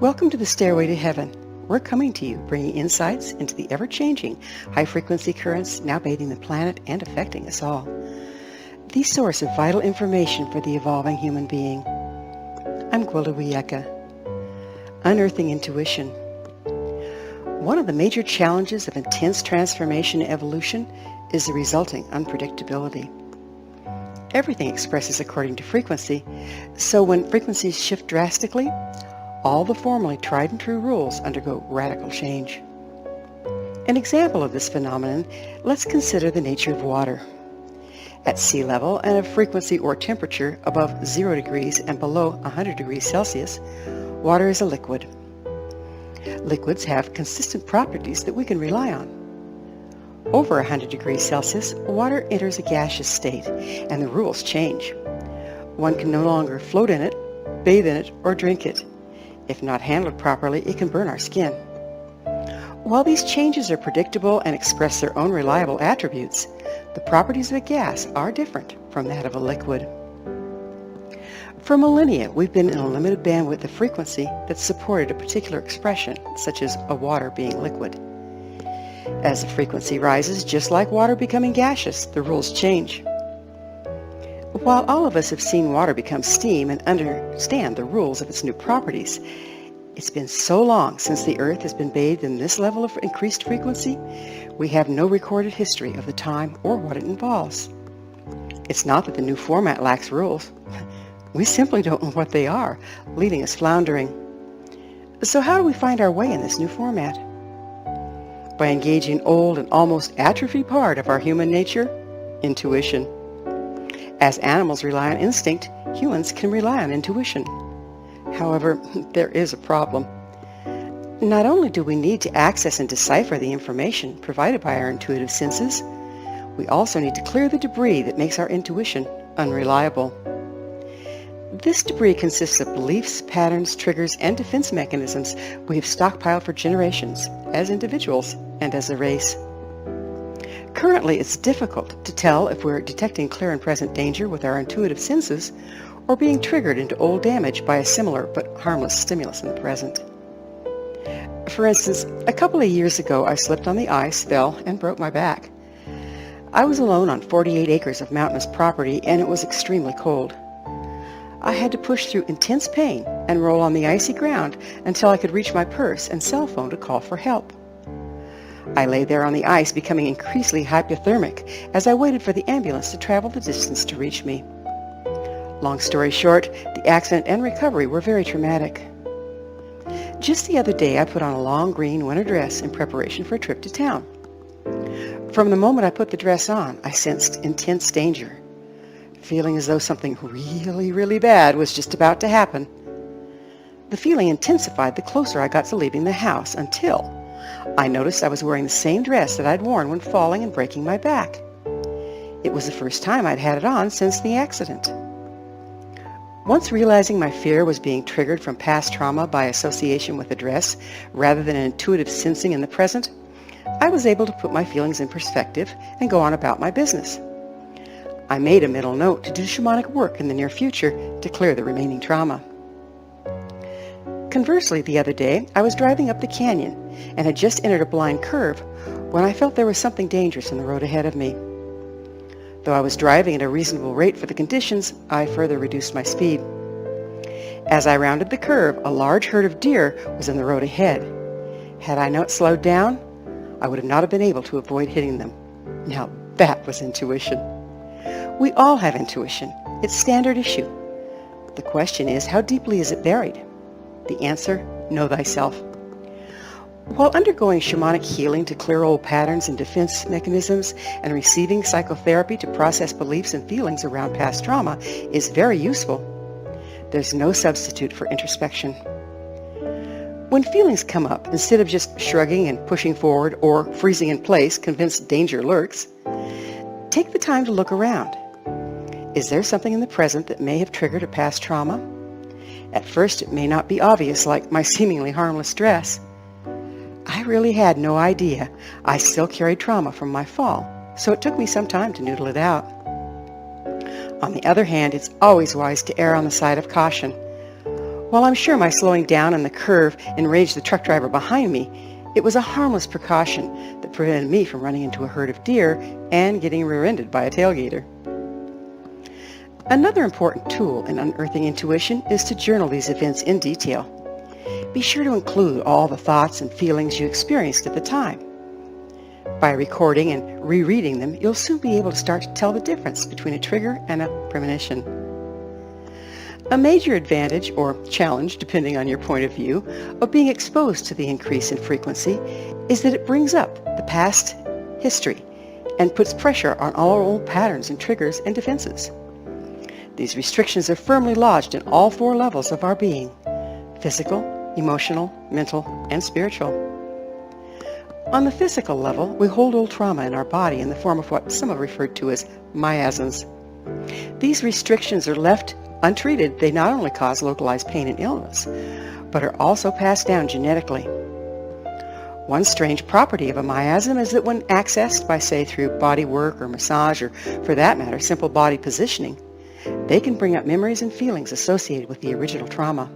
Welcome to the Stairway to Heaven. We're coming to you, bringing insights into the ever-changing high-frequency currents now bathing the planet and affecting us all. The source of vital information for the evolving human being. I'm Gwilda Wiyaka. Unearthing intuition. One of the major challenges of intense transformation and evolution is the resulting unpredictability. Everything expresses according to frequency, so when frequencies shift drastically, all the formerly tried and true rules undergo radical change. An example of this phenomenon, let's consider the nature of water. At sea level and a frequency or temperature above 0 degrees and below 100 degrees Celsius, water is a liquid. Liquids have consistent properties that we can rely on. Over 100 degrees Celsius, water enters a gaseous state, and the rules change. One can no longer float in it, bathe in it, or drink it. If not handled properly, it can burn our skin. While these changes are predictable and express their own reliable attributes, the properties of a gas are different from that of a liquid. For millennia, we've been in a limited bandwidth of frequency that supported a particular expression, such as a water being liquid. As the frequency rises, just like water becoming gaseous, the rules change. While all of us have seen water become steam and understand the rules of its new properties, it's been so long since the Earth has been bathed in this level of increased frequency, we have no recorded history of the time or what it involves. It's not that the new format lacks rules. We simply don't know what they are, leaving us floundering. So how do we find our way in this new format? By engaging old and almost atrophied part of our human nature, intuition. As animals rely on instinct, humans can rely on intuition. However, there is a problem. Not only do we need to access and decipher the information provided by our intuitive senses, we also need to clear the debris that makes our intuition unreliable. This debris consists of beliefs, patterns, triggers, and defense mechanisms we have stockpiled for generations, as individuals and as a race. Currently, it's difficult to tell if we're detecting clear and present danger with our intuitive senses or being triggered into old damage by a similar but harmless stimulus in the present. For instance, a couple of years ago, I slipped on the ice, fell, and broke my back. I was alone on 48 acres of mountainous property, and it was extremely cold. I had to push through intense pain and roll on the icy ground until I could reach my purse and cell phone to call for help. I lay there on the ice, becoming increasingly hypothermic as I waited for the ambulance to travel the distance to reach me. Long story short, the accident and recovery were very traumatic. Just the other day, I put on a long green winter dress in preparation for a trip to town. From the moment I put the dress on, I sensed intense danger, feeling as though something really, really bad was just about to happen. The feeling intensified the closer I got to leaving the house until I noticed I was wearing the same dress that I'd worn when falling and breaking my back. It was the first time I'd had it on since the accident. Once realizing my fear was being triggered from past trauma by association with the dress rather than an intuitive sensing in the present, I was able to put my feelings in perspective and go on about my business. I made a mental note to do shamanic work in the near future to clear the remaining trauma. Conversely, the other day, I was driving up the canyon and had just entered a blind curve when I felt there was something dangerous in the road ahead of me. Though I was driving at a reasonable rate for the conditions, I further reduced my speed. As I rounded the curve, a large herd of deer was in the road ahead. Had I not slowed down, I would not have been able to avoid hitting them. Now that was intuition. We all have intuition. It's standard issue. The question is, how deeply is it buried? The answer, know thyself. While undergoing shamanic healing to clear old patterns and defense mechanisms and receiving psychotherapy to process beliefs and feelings around past trauma is very useful, there's no substitute for introspection. When feelings come up, instead of just shrugging and pushing forward or freezing in place, convinced danger lurks, take the time to look around. Is there something in the present that may have triggered a past trauma? At first, it may not be obvious, like my seemingly harmless dress. I really had no idea I still carried trauma from my fall, so it took me some time to noodle it out. On the other hand, it's always wise to err on the side of caution. While I'm sure my slowing down on the curve enraged the truck driver behind me, it was a harmless precaution that prevented me from running into a herd of deer and getting rear-ended by a tailgater. Another important tool in unearthing intuition is to journal these events in detail. Be sure to include all the thoughts and feelings you experienced at the time. By recording and rereading them, you'll soon be able to start to tell the difference between a trigger and a premonition. A major advantage, or challenge, depending on your point of view, of being exposed to the increase in frequency is that it brings up the past history and puts pressure on all our old patterns and triggers and defenses. These restrictions are firmly lodged in all 4 levels of our being: physical, emotional, mental, and spiritual. On the physical level, we hold old trauma in our body in the form of what some have referred to as miasms. These restrictions are left untreated. They not only cause localized pain and illness, but are also passed down genetically. One strange property of a miasm is that when accessed by, say, through body work or massage, or for that matter, simple body positioning, they can bring up memories and feelings associated with the original trauma.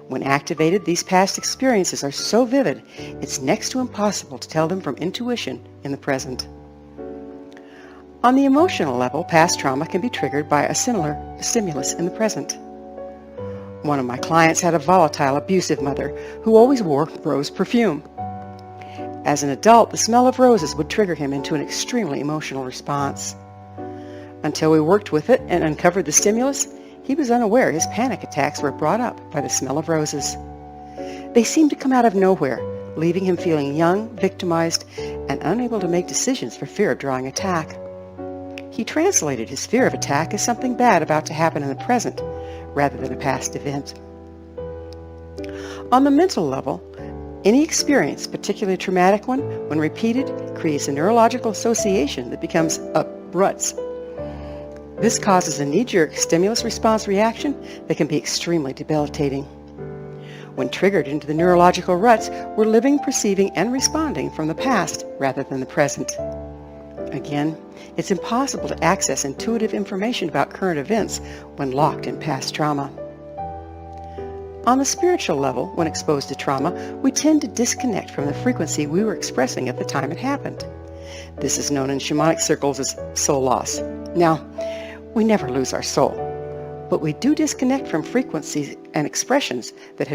When activated, these past experiences are so vivid, it's next to impossible to tell them from intuition in the present. On the emotional level, past trauma can be triggered by a similar stimulus in the present. One of my clients had a volatile, abusive mother who always wore rose perfume. As an adult, the smell of roses would trigger him into an extremely emotional response. Until we worked with it and uncovered the stimulus, he was unaware his panic attacks were brought up by the smell of roses. They seemed to come out of nowhere, leaving him feeling young, victimized, and unable to make decisions for fear of drawing attack. He translated his fear of attack as something bad about to happen in the present, rather than a past event. On the mental level, any experience, particularly a traumatic one, when repeated, creates a neurological association that becomes a ruts. This causes a knee-jerk stimulus response reaction that can be extremely debilitating. When triggered into the neurological ruts, we're living, perceiving, and responding from the past rather than the present. Again, it's impossible to access intuitive information about current events when locked in past trauma. On the spiritual level, when exposed to trauma, we tend to disconnect from the frequency we were expressing at the time it happened. This is known in shamanic circles as soul loss. Now, we never lose our soul, but we do disconnect from frequencies and expressions that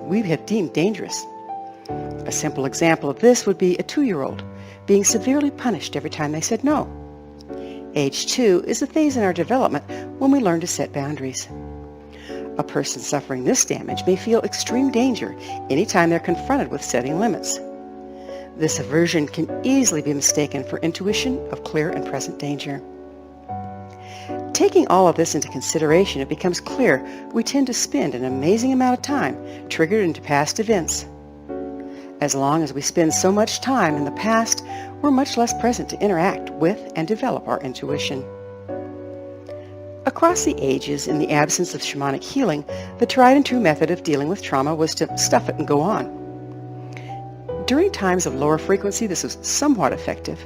we have deemed dangerous. A simple example of this would be a 2-year-old being severely punished every time they said no. Age 2 is a phase in our development when we learn to set boundaries. A person suffering this damage may feel extreme danger anytime they're confronted with setting limits. This aversion can easily be mistaken for intuition of clear and present danger. Taking all of this into consideration, it becomes clear we tend to spend an amazing amount of time triggered into past events. As long as we spend so much time in the past, we're much less present to interact with and develop our intuition. Across the ages, in the absence of shamanic healing, the tried and true method of dealing with trauma was to stuff it and go on. During times of lower frequency, this was somewhat effective.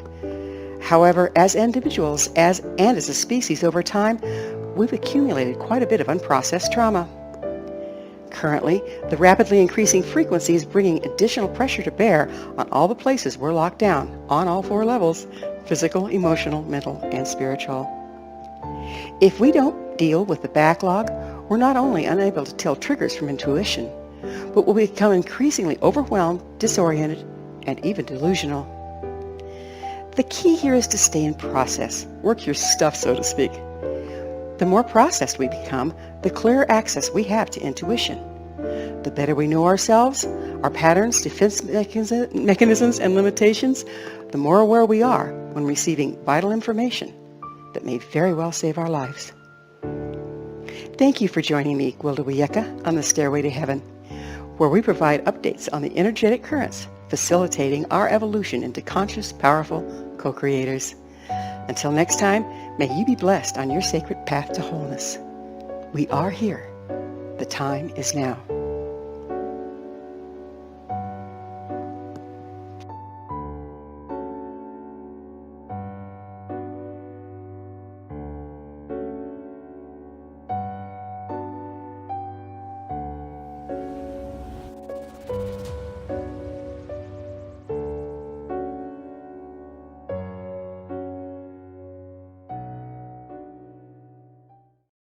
However, as individuals and as a species over time, we've accumulated quite a bit of unprocessed trauma. Currently, the rapidly increasing frequency is bringing additional pressure to bear on all the places we're locked down, on all 4 levels: physical, emotional, mental, and spiritual. If we don't deal with the backlog, we're not only unable to tell triggers from intuition, but will become increasingly overwhelmed, disoriented, and even delusional. The key here is to stay in process, work your stuff, so to speak. The more processed we become, the clearer access we have to intuition. The better we know ourselves, our patterns, defense mechanisms, and limitations, the more aware we are when receiving vital information that may very well save our lives. Thank you for joining me, Gwilda Wiyaka, on the Stairway to Heaven, where we provide updates on the energetic currents facilitating our evolution into conscious, powerful co-creators. Until next time, may you be blessed on your sacred path to wholeness. We are here. The time is now.